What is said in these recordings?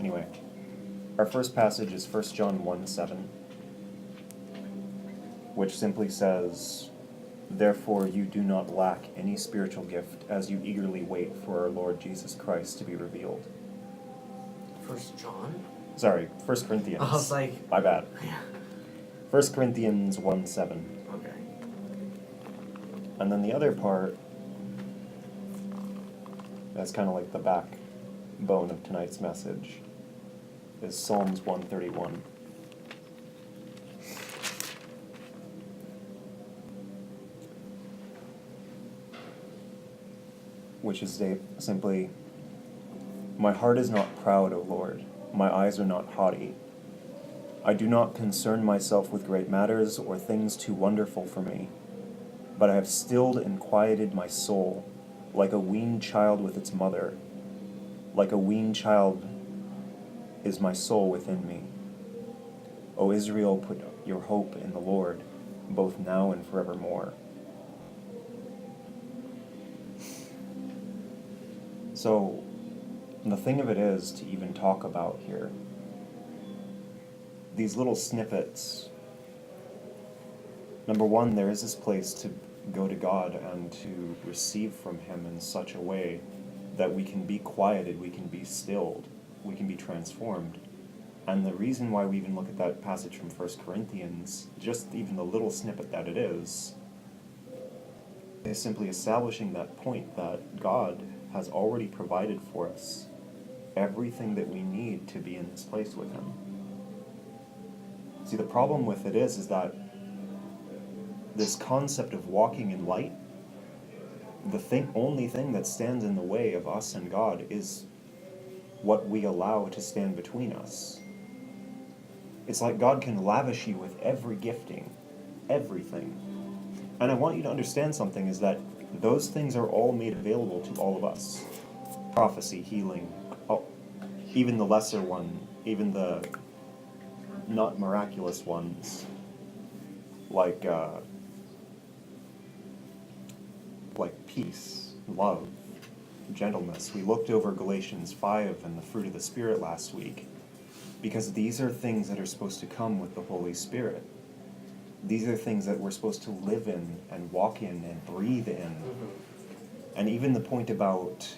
Anyway, our first passage is 1 John 1:7, which simply says, "Therefore you do not lack any spiritual gift as you eagerly wait for our Lord Jesus Christ to be revealed." 1 John? Sorry, 1 Corinthians. I was like... My bad. Yeah. 1 Corinthians 1:7. Okay. And then the other part, that's kind of like the backbone of tonight's message, is Psalms 131. Which is simply, "My heart is not proud, O Lord, my eyes are not haughty. I do not concern myself with great matters or things too wonderful for me, but I have stilled and quieted my soul, like a weaned child with its mother. Like a weaned child is my soul within me. O Israel, put your hope in the Lord, both now and forevermore." So, the thing of it is to even talk about here, these little snippets. Number one, there is this place to go to God and to receive from Him in such a way that we can be quieted, we can be stilled, we can be transformed. And the reason why we even look at that passage from 1 Corinthians, just even the little snippet that it is simply establishing that point that God has already provided for us everything that we need to be in this place with Him. See, the problem with it is that this concept of walking in light, the only thing that stands in the way of us and God is what we allow to stand between us. It's like God can lavish you with every gifting, everything. And I want you to understand something, is that those things are all made available to all of us. Prophecy, healing, even the lesser one, even the not miraculous ones, like peace, love, gentleness. We looked over Galatians 5 and the fruit of the Spirit last week, because these are things that are supposed to come with the Holy Spirit. These are things that we're supposed to live in and walk in and breathe in. Mm-hmm. And even the point about,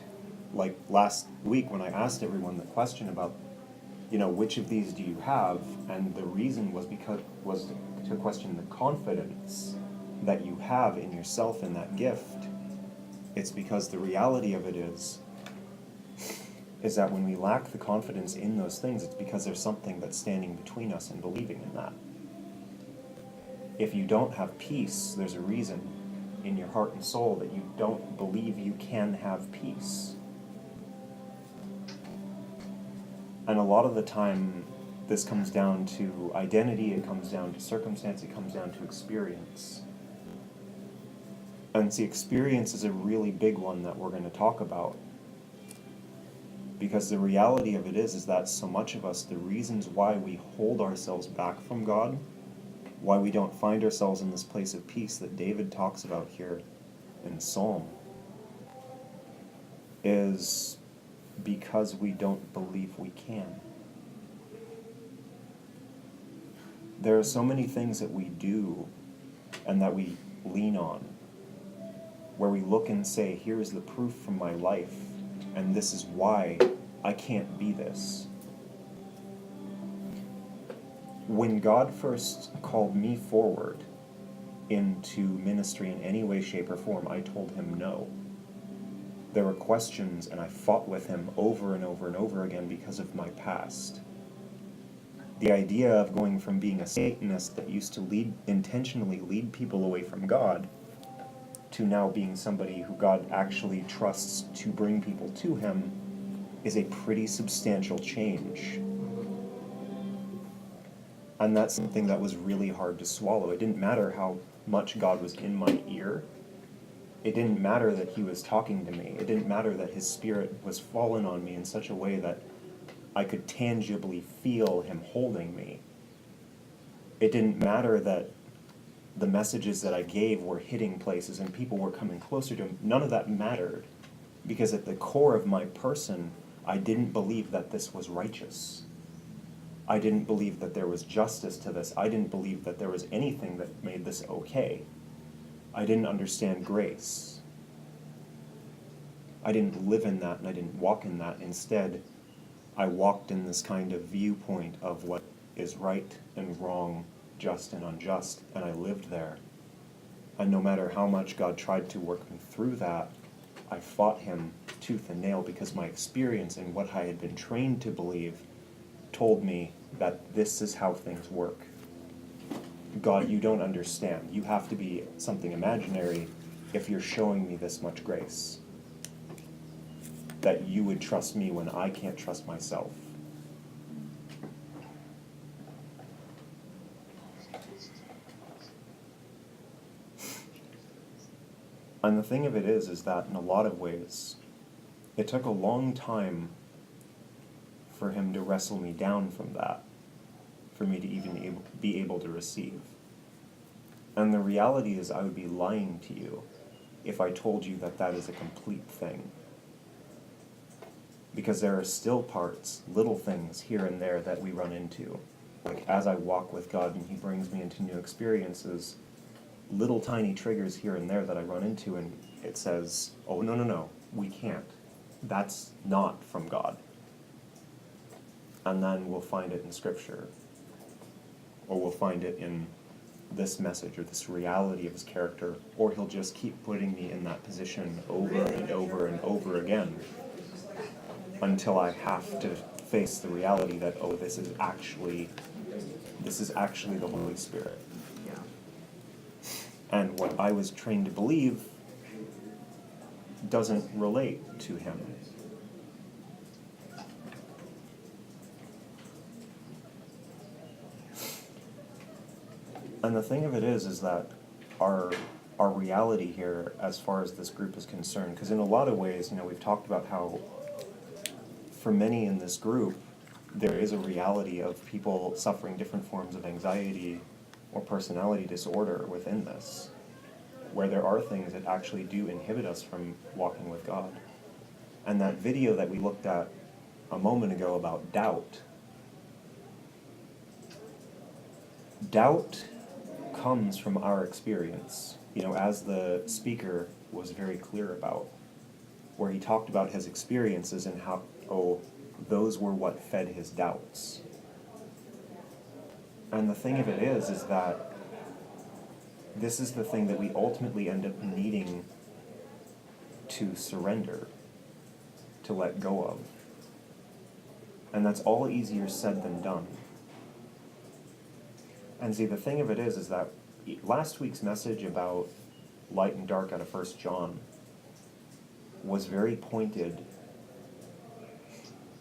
like last week when I asked everyone the question about, which of these do you have? And the reason was to question the confidence that you have in yourself in that gift. It's because the reality of it is that when we lack the confidence in those things, it's because there's something that's standing between us and believing in that. If you don't have peace, there's a reason in your heart and soul that you don't believe you can have peace. And a lot of the time, this comes down to identity, it comes down to circumstance, it comes down to experience. And see, experience is a really big one that we're going to talk about. Because the reality of it is that so much of us, the reasons why we hold ourselves back from God, why we don't find ourselves in this place of peace that David talks about here in Psalm, is because we don't believe we can. There are so many things that we do and that we lean on, where we look and say, here's the proof from my life, and this is why I can't be this. When God first called me forward into ministry in any way, shape, or form, I told Him no. There were questions, and I fought with Him over and over and over again because of my past. The idea of going from being a Satanist that used to intentionally lead people away from God, to now being somebody who God actually trusts to bring people to Him, is a pretty substantial change. And that's something that was really hard to swallow. It didn't matter how much God was in my ear. It didn't matter that He was talking to me. It didn't matter that His Spirit was fallen on me in such a way that I could tangibly feel Him holding me. It didn't matter that the messages that I gave were hitting places and people were coming closer to Him. None of that mattered, because at the core of my person, I didn't believe that this was righteous. I didn't believe that there was justice to this. I didn't believe that there was anything that made this okay. I didn't understand grace. I didn't live in that and I didn't walk in that. Instead, I walked in this kind of viewpoint of what is right and wrong, just and unjust, and I lived there. And no matter how much God tried to work me through that, I fought him tooth and nail because my experience and what I had been trained to believe told me that this is how things work. God, you don't understand. You have to be something imaginary if you're showing me this much grace. That you would trust me when I can't trust myself. And the thing of it is that in a lot of ways, it took a long time for him to wrestle me down from that, for me to even be able to receive. And the reality is I would be lying to you if I told you that that is a complete thing. Because there are still parts, little things here and there that we run into. Like as I walk with God and he brings me into new experiences, little tiny triggers here and there that I run into, and it says, oh, no, we can't. That's not from God. And then we'll find it in Scripture, or we'll find it in this message or this reality of his character, or he'll just keep putting me in that position over and over and over again until I have to face the reality that, oh, this is actually the Holy Spirit. And what I was trained to believe doesn't relate to him. And the thing of it is that our reality here, as far as this group is concerned, because in a lot of ways, we've talked about how for many in this group, there is a reality of people suffering different forms of anxiety or personality disorder within this, where there are things that actually do inhibit us from walking with God. And that video that we looked at a moment ago about doubt comes from our experience, as the speaker was very clear about, where he talked about his experiences and how, those were what fed his doubts. And the thing of it is that this is the thing that we ultimately end up needing to surrender, to let go of. And that's all easier said than done. And see, the thing of it is that last week's message about light and dark out of 1 John was very pointed,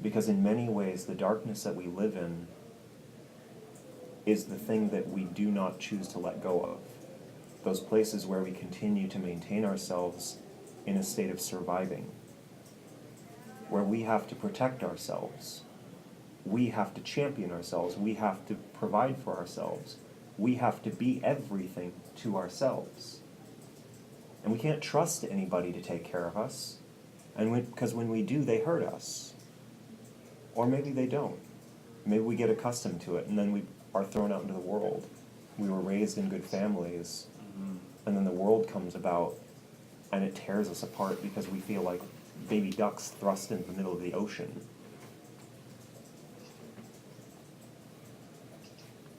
because in many ways the darkness that we live in is the thing that we do not choose to let go of. Those places where we continue to maintain ourselves in a state of surviving, where we have to protect ourselves, we have to champion ourselves, we have to provide for ourselves, we have to be everything to ourselves. And we can't trust anybody to take care of us, and because when we do, they hurt us. Or maybe they don't. Maybe we get accustomed to it, and then we are thrown out into the world. We were raised in good families, and then the world comes about, and it tears us apart because we feel like baby ducks thrust into the middle of the ocean.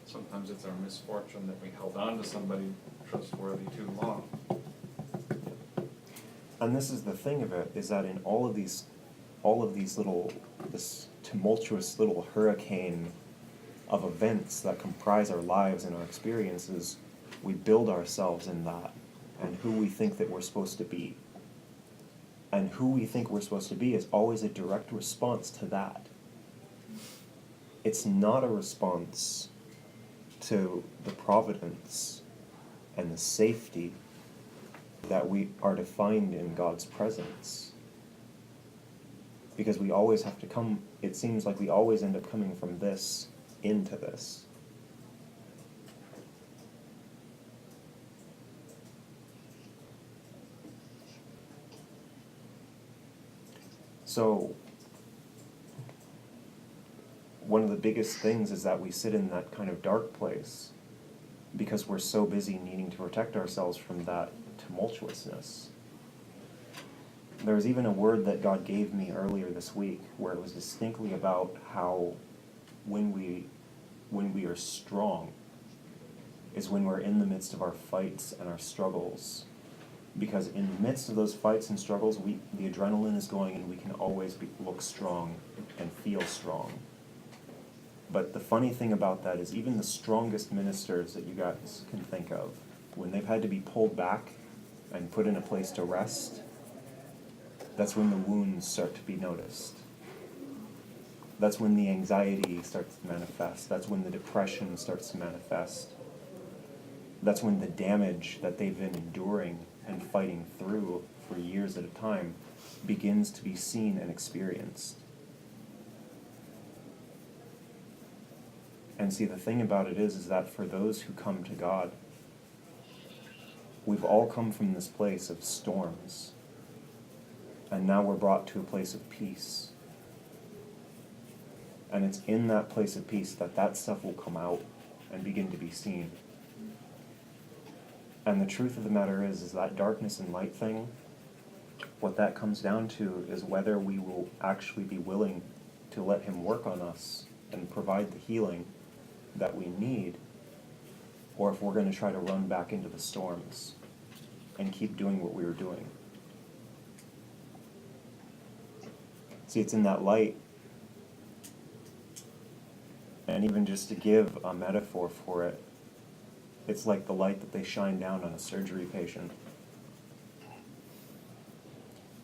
Sometimes it's our misfortune that we held on to somebody trustworthy too long. And this is the thing of it, is that in all of these this tumultuous little hurricane of events that comprise our lives and our experiences, we build ourselves in that, and who we think that we're supposed to be. And who we think we're supposed to be is always a direct response to that. It's not a response to the providence and the safety that we are to find in God's presence. Because we always have to come, it seems like we always end up coming from this into this. So, one of the biggest things is that we sit in that kind of dark place because we're so busy needing to protect ourselves from that tumultuousness. There was even a word that God gave me earlier this week where it was distinctly about how when we are strong is when we're in the midst of our fights and our struggles. Because in the midst of those fights and struggles, the adrenaline is going and we can always look strong and feel strong. But the funny thing about that is even the strongest ministers that you guys can think of, when they've had to be pulled back and put in a place to rest, that's when the wounds start to be noticed. That's when the anxiety starts to manifest. That's when the depression starts to manifest. That's when the damage that they've been enduring and fighting through for years at a time begins to be seen and experienced. And see, the thing about it is that for those who come to God, we've all come from this place of storms, and now we're brought to a place of peace. And it's in that place of peace that that stuff will come out and begin to be seen. And the truth of the matter is that darkness and light thing, what that comes down to is whether we will actually be willing to let him work on us and provide the healing that we need, or if we're going to try to run back into the storms and keep doing what we were doing. See, it's in that light, and even just to give a metaphor for it, it's like the light that they shine down on a surgery patient.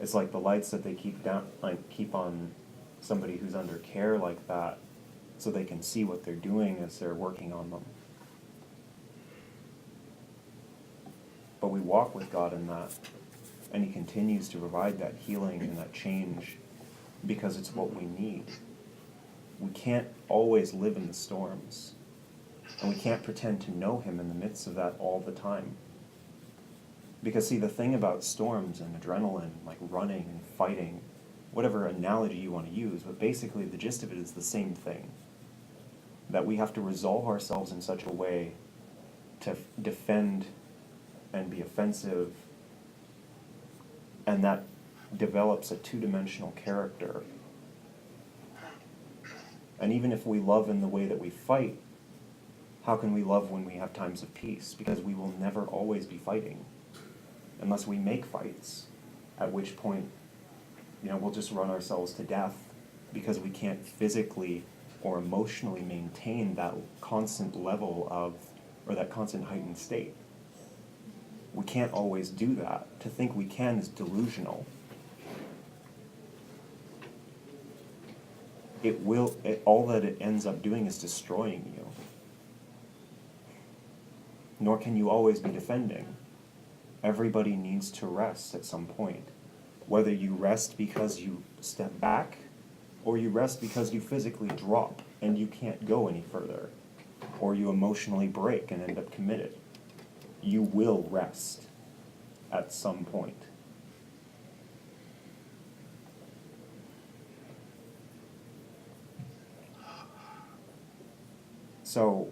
It's like the lights that they keep on somebody who's under care like that, so they can see what they're doing as they're working on them. But we walk with God in that, and he continues to provide that healing and that change because it's what we need. We can't always live in the storms, and we can't pretend to know him in the midst of that all the time. Because see, the thing about storms and adrenaline, like running and fighting, whatever analogy you want to use, but basically the gist of it is the same thing. That we have to resolve ourselves in such a way to defend and be offensive, and that develops a two-dimensional character. And even if we love in the way that we fight, how can we love when we have times of peace? Because we will never always be fighting, unless we make fights, at which point, we'll just run ourselves to death because we can't physically or emotionally maintain that constant level of, or that constant heightened state. We can't always do that. To think we can is delusional. All that it ends up doing is destroying you. Nor can you always be defending. Everybody needs to rest at some point. Whether you rest because you step back, or you rest because you physically drop and you can't go any further, or you emotionally break and end up committed. You will rest at some point. So,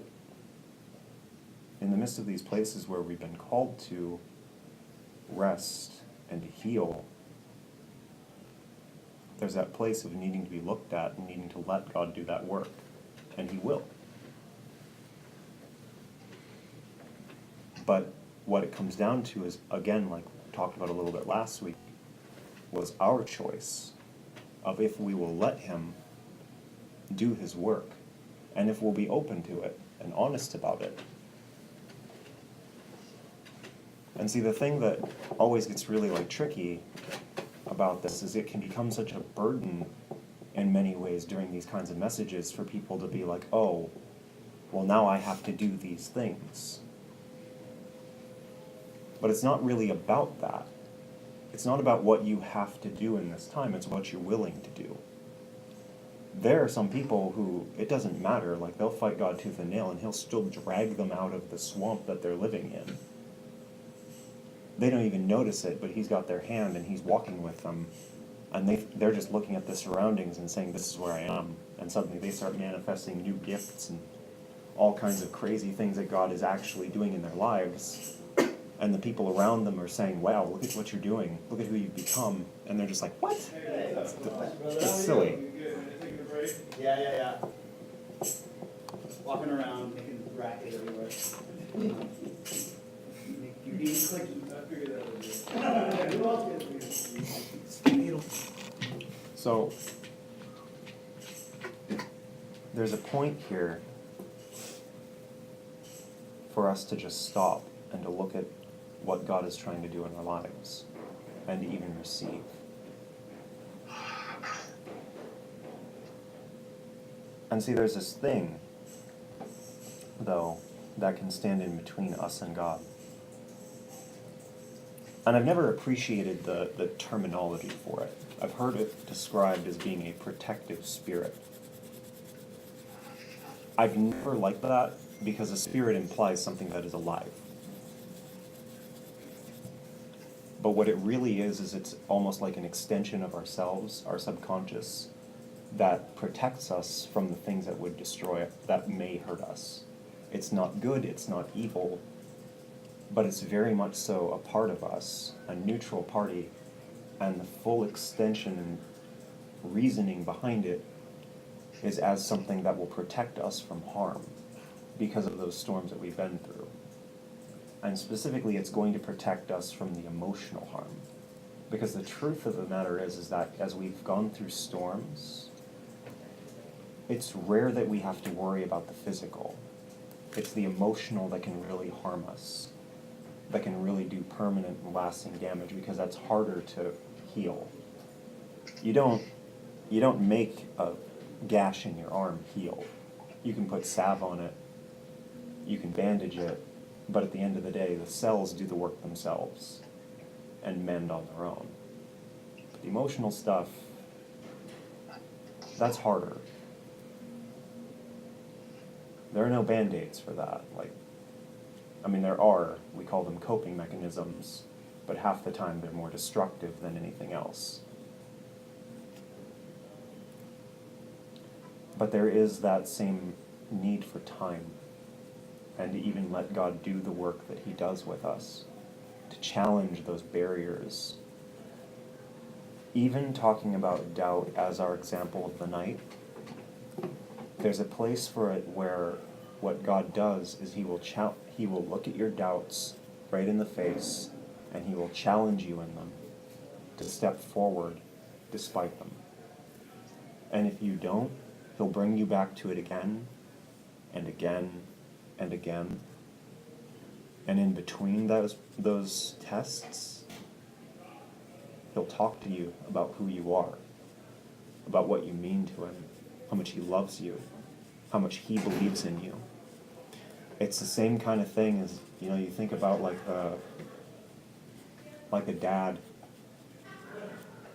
in the midst of these places where we've been called to rest and to heal, there's that place of needing to be looked at and needing to let God do that work. And he will. But what it comes down to is, again, like we talked about a little bit last week, was our choice of if we will let him do his work, and if we'll be open to it and honest about it. And see, the thing that always gets really tricky about this is it can become such a burden in many ways during these kinds of messages for people to be like, oh, well, now I have to do these things. But it's not really about that. It's not about what you have to do in this time, it's what you're willing to do. There are some people who, it doesn't matter, they'll fight God tooth and nail and he'll still drag them out of the swamp that they're living in. They don't even notice it, but he's got their hand and he's walking with them And they're just looking at the surroundings and saying, this is where I am. And suddenly they start manifesting new gifts and all kinds of crazy things that God is actually doing in their lives. And the people around them are saying, wow, look at what you're doing. Look at who you've become. And they're just like, what? It's silly. Yeah. Walking around, making racket everywhere. You need clicky. I figured that was it. Who else gets So, there's a point here for us to just stop and to look at what God is trying to do in our lives and to even receive. And see, there's this thing, though, that can stand in between us and God. And I've never appreciated the terminology for it. I've heard it described as being a protective spirit. I've never liked that because a spirit implies something that is alive. But what it really is it's almost like an extension of ourselves, our subconscious, that protects us from the things that would destroy it, that may hurt us. It's not good, it's not evil, but it's very much so a part of us, a neutral party, and the full extension and reasoning behind it is as something that will protect us from harm because of those storms that we've been through. And specifically, it's going to protect us from the emotional harm. Because the truth of the matter is that as we've gone through storms, it's rare that we have to worry about the physical. It's the emotional that can really harm us, that can really do permanent and lasting damage, because that's harder to heal. You don't make a gash in your arm heal. You can put salve on it, you can bandage it, but at the end of the day, the cells do the work themselves and mend on their own. But the emotional stuff, that's harder. There are no band-aids for that. There are, we call them coping mechanisms, but half the time they're more destructive than anything else. But there is that same need for time, and to even let God do the work that He does with us, to challenge those barriers. Even talking about doubt as our example of the night, there's a place for it where what God does is He will look at your doubts right in the face, and He will challenge you in them to step forward despite them. And if you don't, He'll bring you back to it again and again and again. And in between those tests, He'll talk to you about who you are, about what you mean to Him, how much He loves you, how much He believes in you. It's the same kind of thing as, you think about like a dad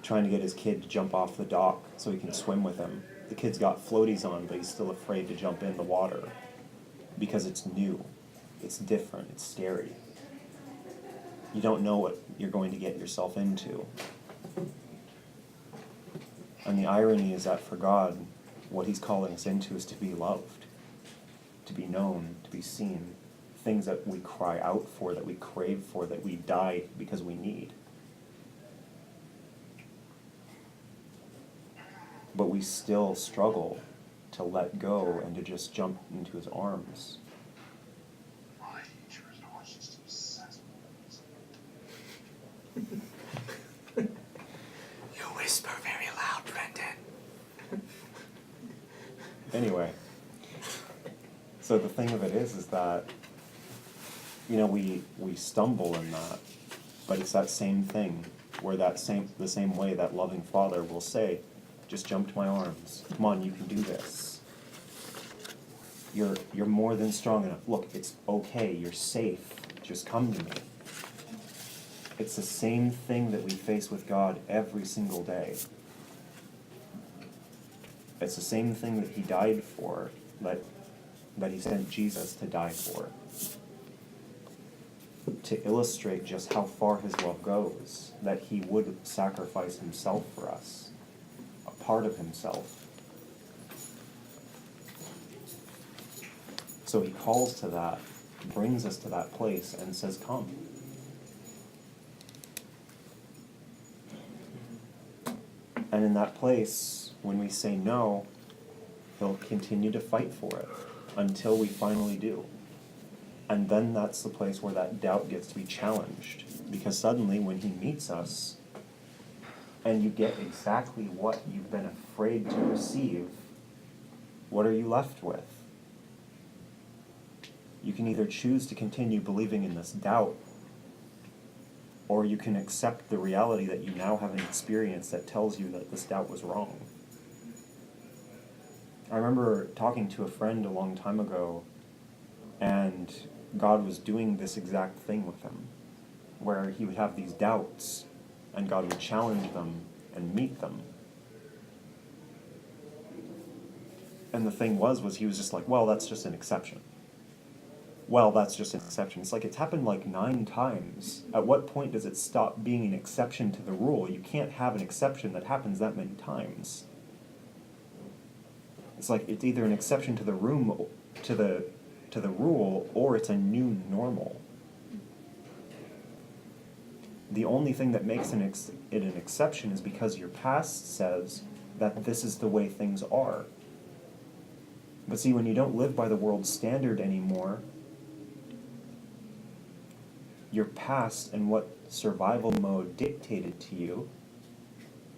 trying to get his kid to jump off the dock so he can swim with him. The kid's got floaties on, but he's still afraid to jump in the water because it's new, it's different, it's scary. You don't know what you're going to get yourself into. And the irony is that for God, what He's calling us into is to be loved, to be known, to be seen, things that we cry out for, that we crave for, that we die because we need. But we still struggle to let go and to just jump into His arms. You whisper very loud, Brendan. Anyway, so the thing of it is that, we stumble in that, but it's that same thing where the same way that loving Father will say, just jump to my arms. Come on, you can do this. You're more than strong enough. Look, it's okay. You're safe. Just come to me. It's the same thing that we face with God every single day. It's the same thing that He died for, that He sent Jesus to die for. to illustrate just how far his love goes, that he would sacrifice himself for us, a part of himself. So he calls to that, brings us to that place, and says, come. And in that place, when we say no, he'll continue to fight for it until we finally do. And then that's the place where that doubt gets to be challenged. Because suddenly, when he meets us, and you get exactly what you've been afraid to receive, what are you left with? You can either choose to continue believing in this doubt, or you can accept the reality that you now have an experience that tells you that this doubt was wrong. I remember talking to a friend a long time ago, and God was doing this exact thing with him, where he would have these doubts, and God would challenge them and meet them. And the thing was he was just like, well, that's just an exception. Well, that's just an exception. It's like, it's happened like 9 times. At what point does it stop being an exception to the rule? You can't have an exception that happens that many times. It's like, it's either an exception to the rule, or it's a new normal. The only thing that makes it an exception is because your past says that this is the way things are. But see, when you don't live by the world's standard anymore, your past and what survival mode dictated to you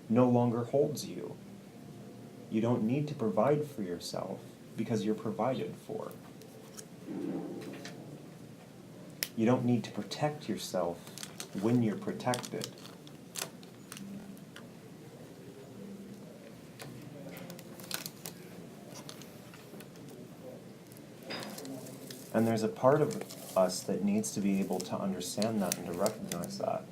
no longer holds you. You don't need to provide for yourself because you're provided for. You don't need to protect yourself when you're protected. And there's a part of us that needs to be able to understand that and to recognize that.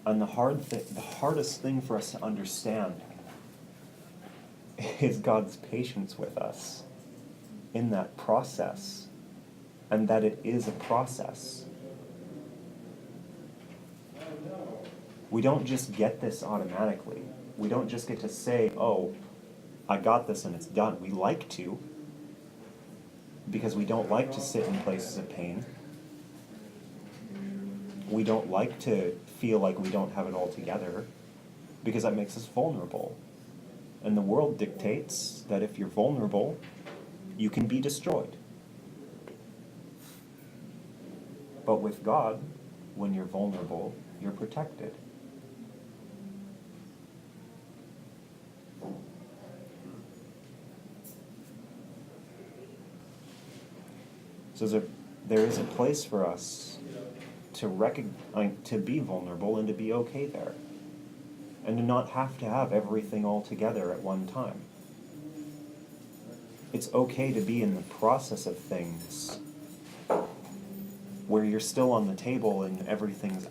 And the hardest thing for us to understand is God's patience with us in that process, and that it is a process. We don't just get this automatically. We don't just get to say, oh, I got this and it's done. We like to, because we don't like to sit in places of pain. We don't like to feel like we don't have it all together, because that makes us vulnerable. And the world dictates that if you're vulnerable, you can be destroyed. But with God, when you're vulnerable, you're protected. So there is a place for us to be vulnerable and to be okay there, and to not have to have everything all together at one time. It's okay to be in the process of things where you're still on the table and everything's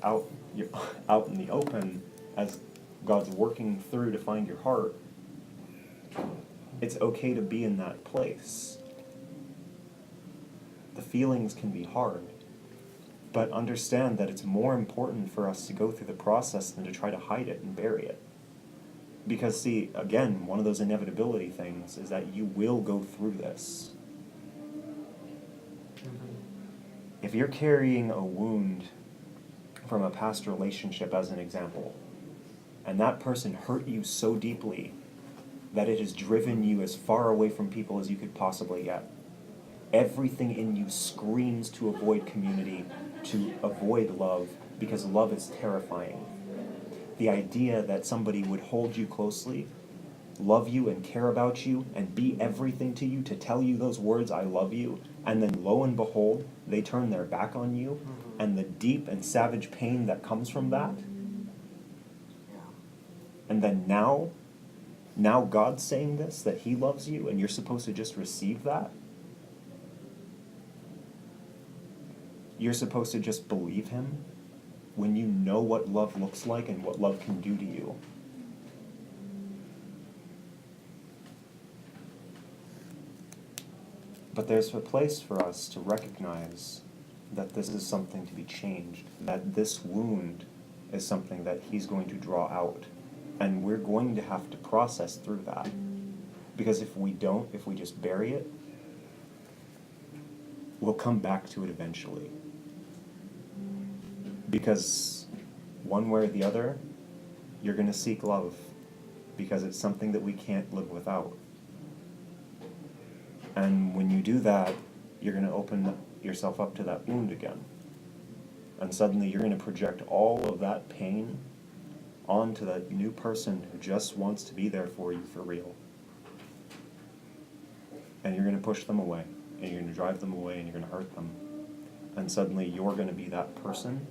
you're out in the open as God's working through to find your heart. It's okay to be in that place. The feelings can be hard, but understand that it's more important for us to go through the process than to try to hide it and bury it. Because see, again, one of those inevitability things is that you will go through this. If you're carrying a wound from a past relationship, as an example, and that person hurt you so deeply that it has driven you as far away from people as you could possibly get, everything in you screams to avoid community, to avoid love, because love is terrifying. The idea that somebody would hold you closely, love you and care about you, and be everything to you, to tell you those words, I love you, and then lo and behold, they turn their back on you, and the deep and savage pain that comes from that. And then now God's saying this, that he loves you, and you're supposed to just receive that. You're supposed to just believe him when you know what love looks like and what love can do to you. But there's a place for us to recognize that this is something to be changed, that this wound is something that he's going to draw out. And we're going to have to process through that. Because if we don't, if we just bury it, we'll come back to it eventually. Because one way or the other, you're going to seek love. Because it's something that we can't live without. And when you do that, you're going to open yourself up to that wound again. And suddenly you're going to project all of that pain onto that new person who just wants to be there for you for real. And you're going to push them away, and you're going to drive them away, and you're going to hurt them. And suddenly you're going to be that person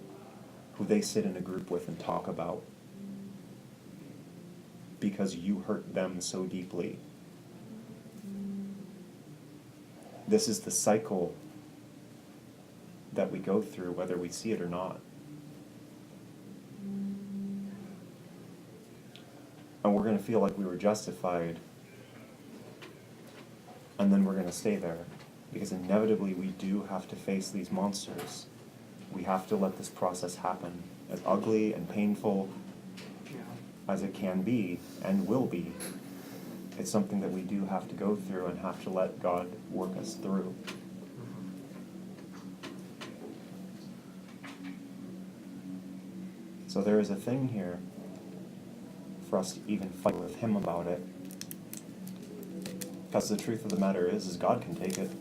who they sit in a group with and talk about because you hurt them so deeply. This is the cycle that we go through, whether we see it or not. And we're going to feel like we were justified, and then we're going to stay there. Because inevitably we do have to face these monsters. We have to let this process happen. As ugly and painful as it can be, and will be, it's something that we do have to go through and have to let God work us through. So there is a thing here for us to even fight with Him about it. Because the truth of the matter is God can take it.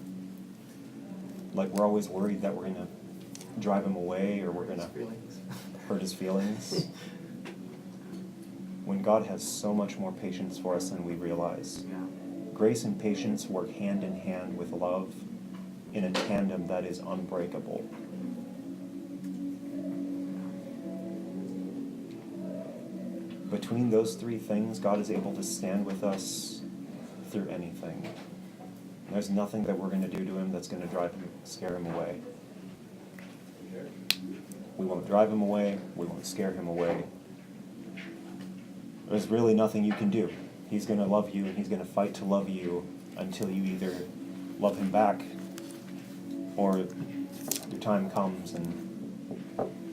Like, we're always worried that we're going to drive Him away, or we're going to hurt His feelings. When God has so much more patience for us than we realize. Yeah. Grace and patience work hand in hand with love in a tandem that is unbreakable. Between those three things, God is able to stand with us through anything. There's nothing that we're going to do to Him that's going to scare Him away. We won't drive Him away. We won't scare Him away. There's really nothing you can do. He's going to love you, and He's going to fight to love you until you either love Him back, or your time comes and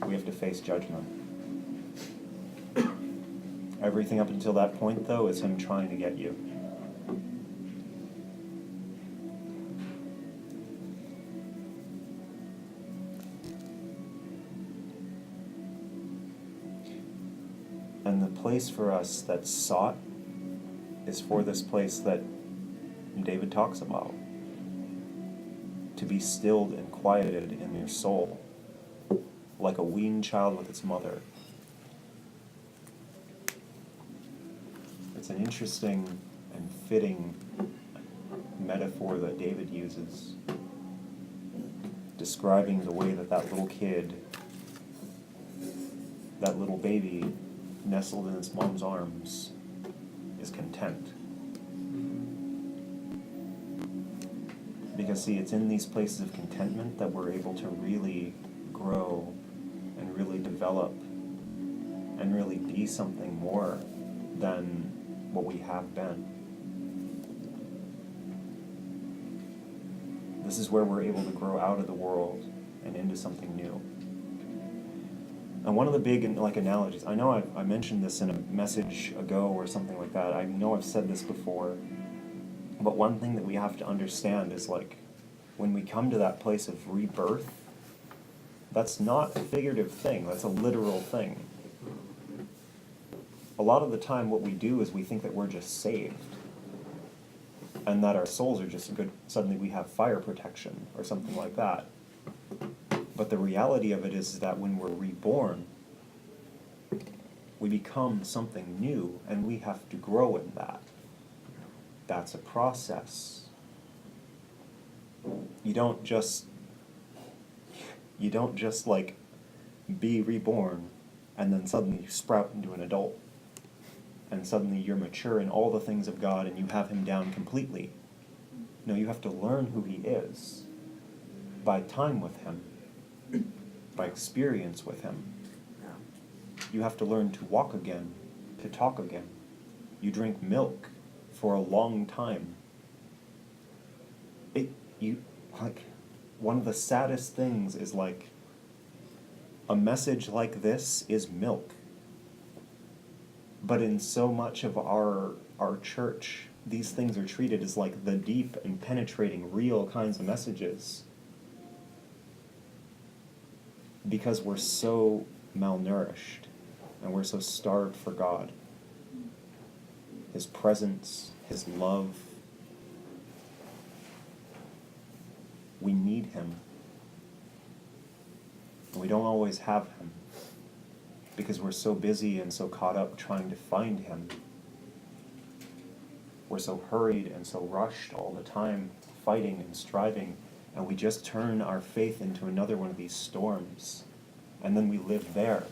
we have to face judgment. Everything up until that point, though, is Him trying to get you. And the place for us that's sought is for this place that David talks about. To be stilled and quieted in your soul, like a weaned child with its mother. It's an interesting and fitting metaphor that David uses, describing the way that that little kid, that little baby, nestled in its mom's arms, is content. Because see, it's in these places of contentment that we're able to really grow and really develop and really be something more than what we have been. This is where we're able to grow out of the world and into something new. And one of the big analogies, I know I mentioned this in a message ago or something like that. I know I've said this before. But one thing that we have to understand is when we come to that place of rebirth, that's not a figurative thing, that's a literal thing. A lot of the time what we do is we think that we're just saved. And that our souls are just good, suddenly we have fire protection or something like that. But the reality of it is that when we're reborn, we become something new, and we have to grow in that. That's a process. You don't just be reborn and then suddenly you sprout into an adult. And suddenly you're mature in all the things of God and you have Him down completely. No, you have to learn who He is by time with Him, by experience with Him. You have to learn to walk again, to talk again. You drink milk one of the saddest things is like, a message like this is milk. But in so much of our church, these things are treated as like the deep and penetrating, real kinds of messages. Because we're so malnourished and we're so starved for God. His presence, His love. We need Him. And we don't always have Him because we're so busy and so caught up trying to find Him. We're so hurried and so rushed all the time, fighting and striving, and we just turn our faith into another one of these storms, and then we live there.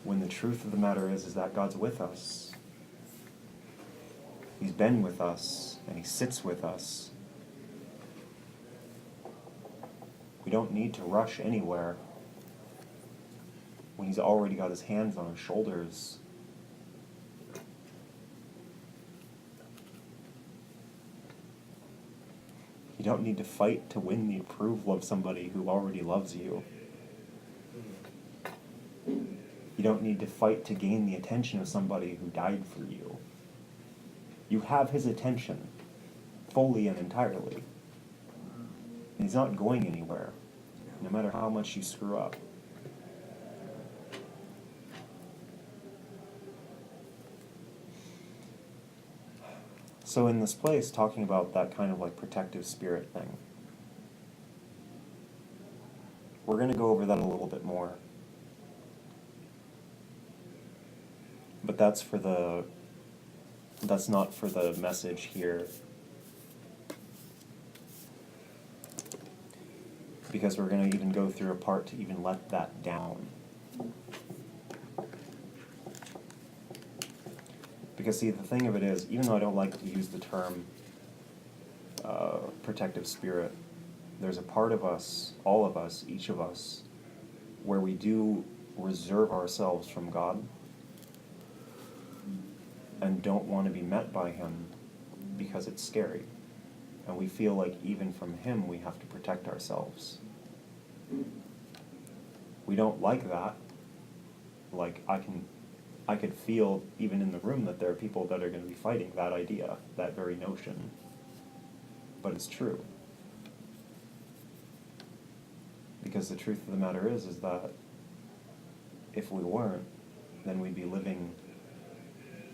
When the truth of the matter is that God's with us. He's been with us, and He sits with us. We don't need to rush anywhere when He's already got His hands on our shoulders. You don't need to fight to win the approval of somebody who already loves you. You don't need to fight to gain the attention of somebody who died for you. You have His attention, fully and entirely. And He's not going anywhere, no matter how much you screw up. So in this place, talking about that kind of like protective spirit thing, we're going to go over that a little bit more. But that's not for the message here. Because we're going to even go through a part to even let that down. Because see, the thing of it is, even though I don't like to use the term protective spirit, there's a part of us, all of us, each of us, where we do reserve ourselves from God and don't want to be met by Him because it's scary. And we feel like even from Him we have to protect ourselves. We don't like that. Like, I could feel even in the room that there are people that are going to be fighting that idea, that very notion. But it's true. Because the truth of the matter is that if we weren't, then we'd be living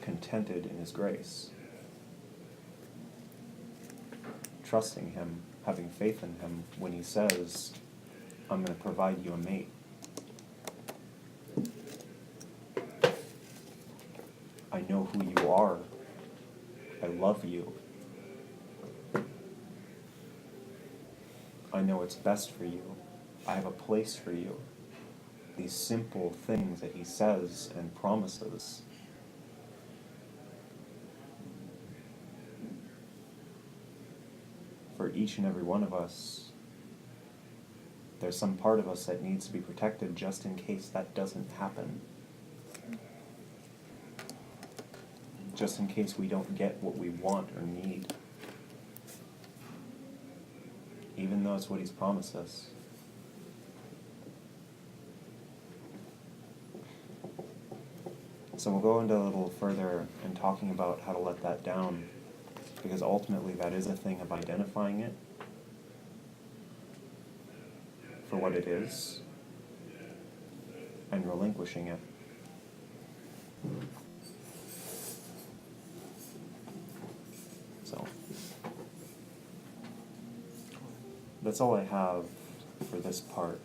contented in His grace. Trusting Him, having faith in Him when He says, I'm going to provide you a mate. I know who you are. I love you. I know what's best for you. I have a place for you. These simple things that He says and promises. For each and every one of us, there's some part of us that needs to be protected just in case that doesn't happen. Just in case we don't get what we want or need. Even though it's what He's promised us. So we'll go into a little further in talking about how to let that down, because ultimately that is a thing of identifying it for what it is and relinquishing it. So that's all I have for this part.